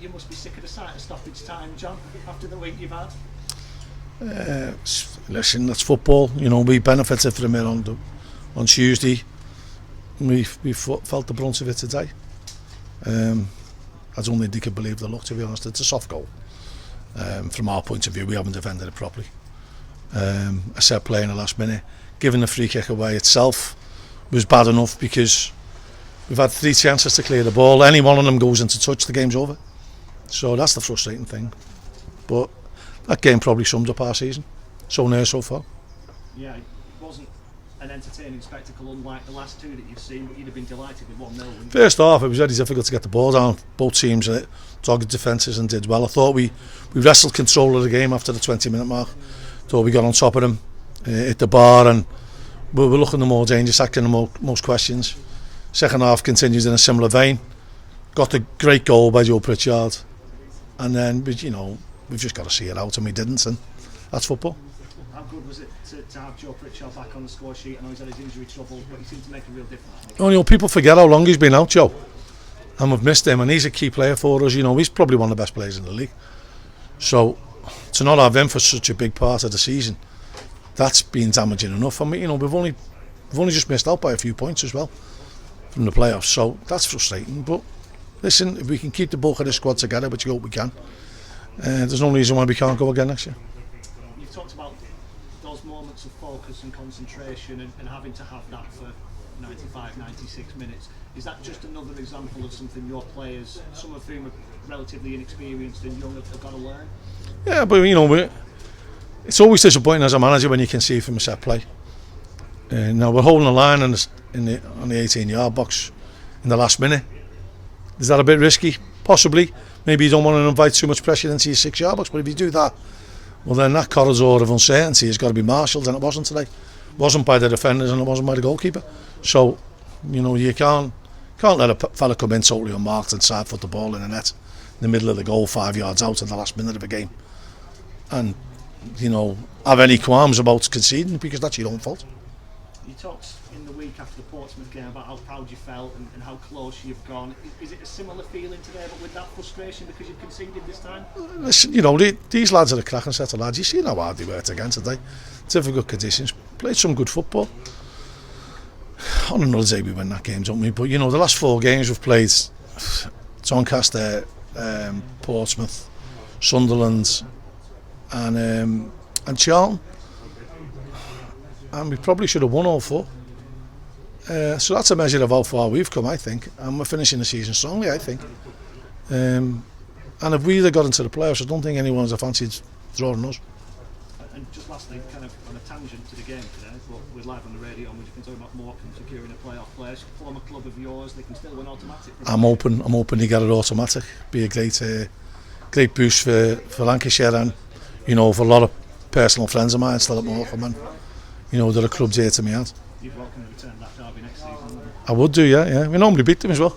You must be sick of the sight of stoppage time, John, after the week you've had. Listen, that's football. You know, we benefited from it on Tuesday. We felt the brunt of it today. I don't think they could believe the luck, to be honest. It's a soft goal. From our point of view, we haven't defended it properly. A set play in the last minute, giving the free kick away itself was bad enough because we've had 3 chances to clear the ball. Any one of them goes into touch, the game's over. So that's the frustrating thing. But that game probably sums up our season. So near, so far. Yeah, it wasn't an entertaining spectacle unlike the last 2 that you've seen, but you'd have been delighted with 1-0. First half, it was very difficult to get the ball down. Both teams dogged defences and did well. I thought we wrestled control of the game after the 20-minute mark. Thought we got on top of them, hit the bar, and we were looking the more dangerous, asking the most questions. Second half continued in a similar vein. Got the great goal by Joe Pritchard. And then, you know, we've just got to see it out, and we didn't, and that's football. How good was it to have Joe Pritchard back on the score sheet? I know he's had his injury trouble, but he seemed to make a real difference. Oh, you know, people forget how long he's been out, Joe, and we've missed him, and he's a key player for us. You know, he's probably one of the best players in the league. So to not have him for such a big part of the season, that's been damaging enough. I mean, you know, we've only just missed out by a few points as well from the playoffs, so that's frustrating. But listen, if we can keep the bulk of the squad together, which I hope we can, there's no reason why we can't go again next year. You've talked about those moments of focus and concentration and having to have that for 95, 96 minutes. Is that just another example of something your players, some of whom are relatively inexperienced and young, have got to learn? Yeah, but you know, it's always disappointing as a manager when you can see from a set play. Now we're holding the line on the 18-yard box in the last minute. Is that a bit risky? Possibly. Maybe you don't want to invite too much pressure into your 6-yard box, but if you do that, well then that corridor of uncertainty has got to be marshalled, and it wasn't today. It wasn't by the defenders and it wasn't by the goalkeeper. So, you know, you can't let a fella come in totally unmarked and side foot the ball in the net in the middle of the goal, 5 yards out in the last minute of a game, and, you know, have any qualms about conceding, because that's your own fault. You talked in the week after the Portsmouth game about how proud you felt and how close you've gone. Is it a similar feeling today, but with that frustration because you've conceded this time? Listen, you know, these lads are a cracking set of lads. You've seen how hard they worked again today. Difficult conditions. Played some good football. On another day we win that game, don't we? But, you know, the last 4 games we've played, Doncaster, Portsmouth, Sunderland and Charlton. And we probably should have won all 4. So that's a measure of how far we've come, I think. And we're finishing the season strongly, I think. And if we had got into the playoffs, I don't think anyone's fancied drawing us. And just lastly, kind of on a tangent to the game today, but we're live on the radio and we've been talking about Morecambe securing a playoff place. Former club of yours, they can still win automatic. I'm hoping to get it automatic. Be a great boost for Lancashire, and, you know, for a lot of personal friends of mine still at Morecambe, and, you know, they're a club dear to me. You'd welcome to return that derby next season? I would do, yeah. We normally beat them as well.